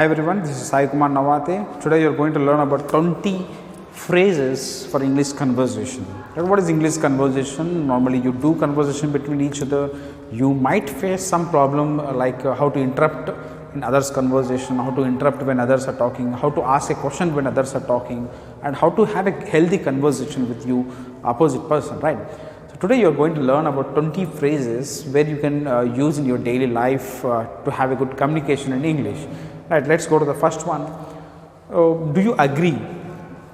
Hi everyone, this is Sai Kumar Nawate. Today you are going to learn about 20 phrases for English conversation. And what is English conversation? Normally you do conversation between each other. You might face some problem like how to interrupt in others' conversation, how to interrupt when others are talking, how to ask a question when others are talking, and how to have a healthy conversation with you opposite person, right? So today you are going to learn about 20 phrases where you can use in your daily life to have a good communication in English. Right, let's go to the first one. Do you agree?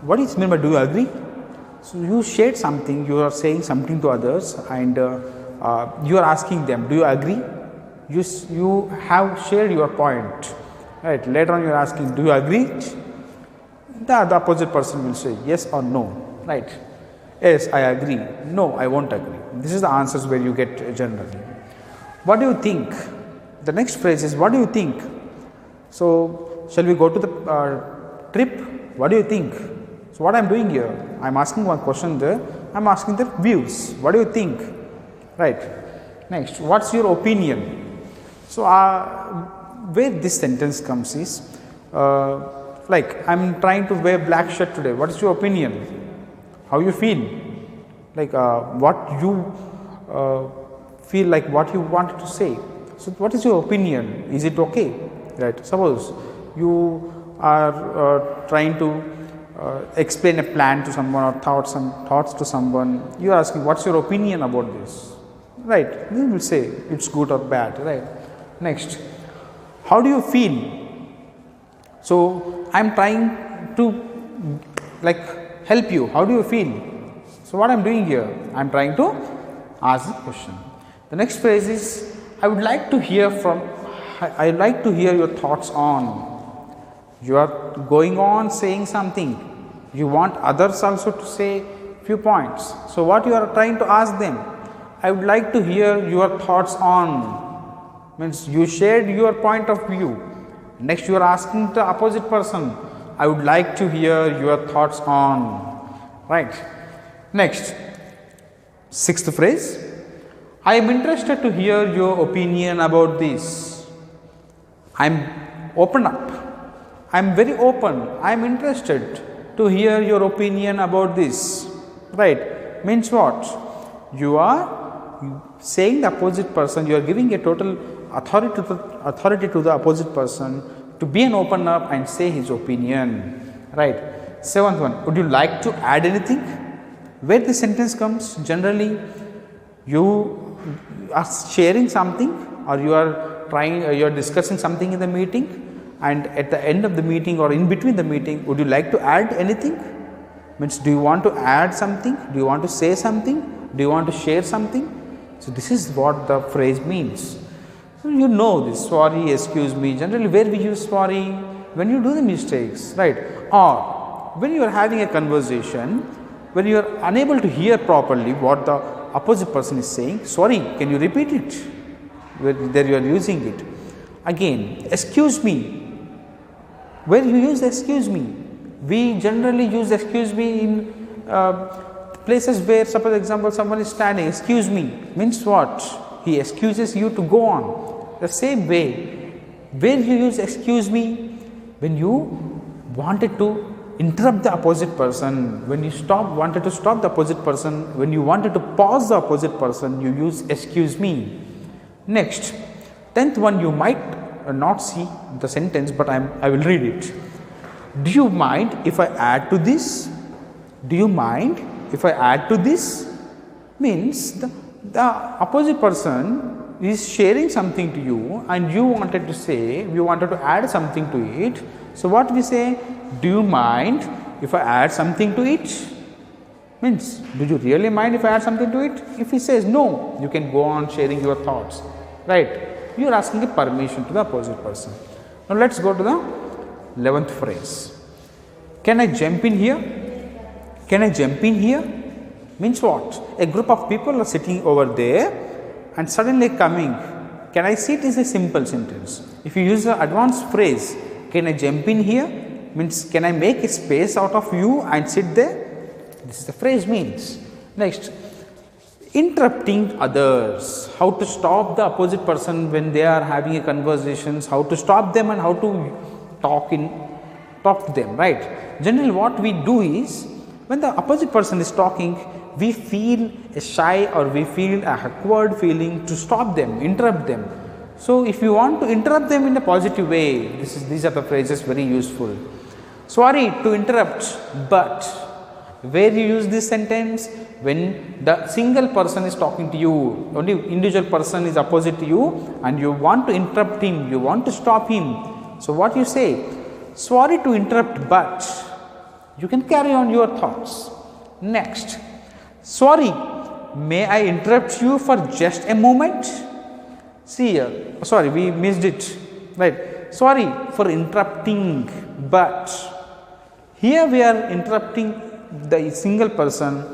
What is meant by do you agree? So you shared something, you are saying something to others, and you are asking them, do you agree? You have shared your point. Right, later on you are asking, do you agree? The opposite person will say yes or no. Right, yes, I agree. No, I won't agree. This is the answers where you get generally. What do you think? The next phrase is, what do you think? So, shall we go to the trip? What do you think? So, what I am doing here? I am asking one question there. I am asking the views. What do you think? Right. Next, what's your opinion? So, where this sentence comes is, like I am trying to wear black shirt today. What is your opinion? How you feel? Like what you feel like what you wanted to say. So, what is your opinion? Is it okay? Right. Suppose you are trying to explain a plan to someone or thoughts to someone. You are asking, what's your opinion about this? Right. They will say it's good or bad. Right. Next, how do you feel? So I am trying to like help you. How do you feel? So what I am doing here? I am trying to ask the question. The next phrase is, I would like to hear your thoughts on. You are going on saying something. You want others also to say few points. So what you are trying to ask them? I would like to hear your thoughts on. Means you shared your point of view. Next you are asking the opposite person. I would like to hear your thoughts on. Right. Next, sixth phrase. I am interested to hear your opinion about this. I am open up. I am very open. I am interested to hear your opinion about this. Right. Means what? You are saying the opposite person, you are giving a total authority to the opposite person to be an open up and say his opinion. Right. Seventh one. Would you like to add anything? Where the sentence comes, generally you are sharing something or you are discussing something in the meeting, and at the end of the meeting or in between the meeting, would you like to add anything? Means, do you want to add something? Do you want to say something? Do you want to share something? So this is what the phrase means. So you know this, sorry, excuse me. Generally, where we use sorry? When you do the mistakes, right? Or when you are having a conversation, when you are unable to hear properly what the opposite person is saying, sorry, can you repeat it? There you are using it. Again, excuse me. Where you use excuse me? We generally use excuse me in places where, suppose example, someone is standing, excuse me, means what? He excuses you to go on. The same way, where you use excuse me, when you wanted to interrupt the opposite person, when you wanted to stop the opposite person, when you wanted to pause the opposite person, you use excuse me. Next, 10th one, you might not see the sentence, but I will read it. Do you mind if I add to this? Do you mind if I add to this? Means the opposite person is sharing something to you and you wanted to add something to it. So what we say, do you mind if I add something to it? Means, do you really mind if I add something to it? If he says no, you can go on sharing your thoughts. Right. You are asking a permission to the opposite person. Now let's go to the 11th phrase. Can I jump in here? Can I jump in here? Means what? A group of people are sitting over there and suddenly coming. Can I sit is a simple sentence. If you use the advanced phrase, can I jump in here? Means, can I make a space out of you and sit there? This is the phrase means. Next, interrupting others, how to stop the opposite person when they are having a conversations, how to stop them and how to talk to them, right? Generally what we do is, when the opposite person is talking, we feel a shy or we feel a awkward feeling to stop them, interrupt them. So if you want to interrupt them in a positive way, these are the phrases very useful. Sorry to interrupt, but where you use this sentence? When the single person is talking to you, only individual person is opposite to you and you want to interrupt him, you want to stop him. So what you say? Sorry to interrupt, but you can carry on your thoughts. Next, sorry, may I interrupt you for just a moment? See here, sorry, we missed it, right? Sorry for interrupting, but here we are interrupting the single person.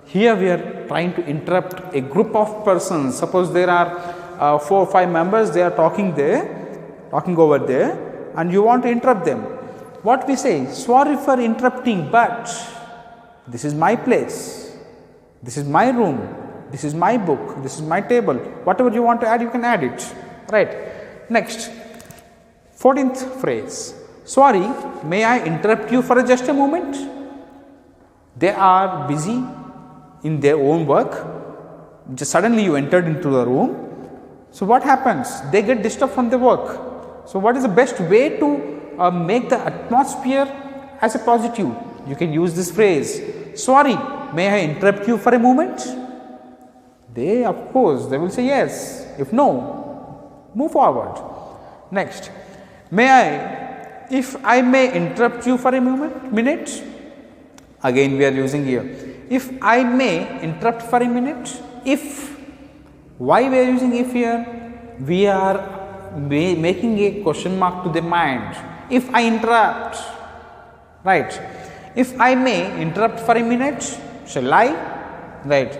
Here we are trying to interrupt a group of persons. Suppose there are 4 or 5 members, they are talking over there, and you want to interrupt them. What we say? Sorry for interrupting, but this is my place, this is my room, this is my book, this is my table. Whatever you want to add, you can add it, right? Next, 14th phrase. Sorry, may I interrupt you for just a moment? They are busy in their own work. Just suddenly you entered into the room. So what happens? They get disturbed from their work. So what is the best way to make the atmosphere as a positive? You can use this phrase. Sorry, may I interrupt you for a moment? They, of course, they will say yes. If no, move forward. Next, if I may interrupt you for a minute. Again we are using here. If I may interrupt for a minute. If, why we are using if here? We are making a question mark to the mind. If I interrupt, right? If I may interrupt for a minute, shall I? Right.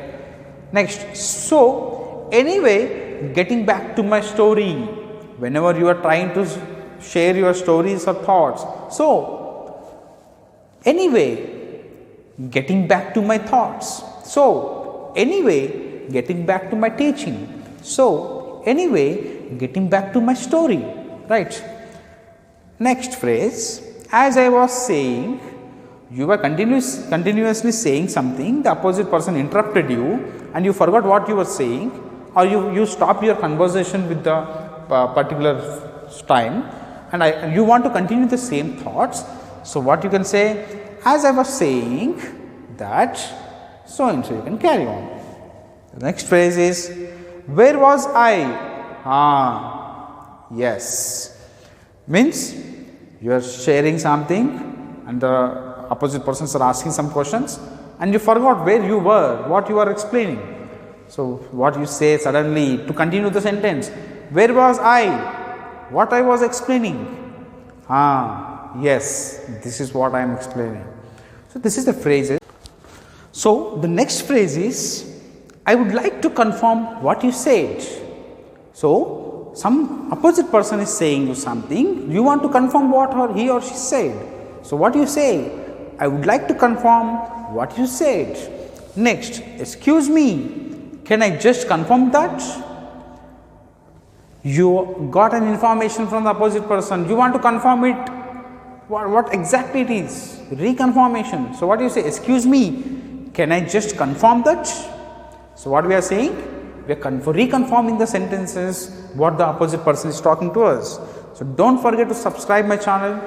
Next, so anyway, getting back to my story, whenever you are trying to share your stories or thoughts. So anyway, getting back to my thoughts. So anyway, getting back to my teaching. So anyway, getting back to my story, right? Next phrase, as I was saying, you were continuously saying something, the opposite person interrupted you and you forgot what you were saying, or you stopped your conversation with the particular time and you want to continue the same thoughts. So what you can say? As I was saying that so and so, you can carry on. The next phrase is, where was I? Yes. Means you are sharing something and the opposite persons are asking some questions and you forgot where you were, what you are explaining. So what you say suddenly to continue the sentence, where was I? What I was explaining? Yes, this is what I am explaining. So this is the phrase. So the next phrase is, I would like to confirm what you said. So some opposite person is saying you something, you want to confirm what he or she said. So what you say? I would like to confirm what you said. Next, excuse me, can I just confirm that? You got an information from the opposite person, you want to confirm it, what exactly it is, reconfirmation. So what do you say? Excuse me, can I just confirm that? So what we are saying? We are reconfirming the sentences what the opposite person is talking to us. So don't forget to subscribe my channel.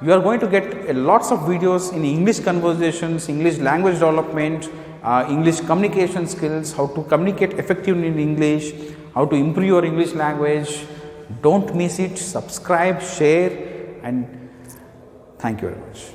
You are going to get lots of videos in English conversations, English language development, English communication skills, how to communicate effectively in English, how to improve your English language. Don't miss it. Subscribe, share, and thank you very much.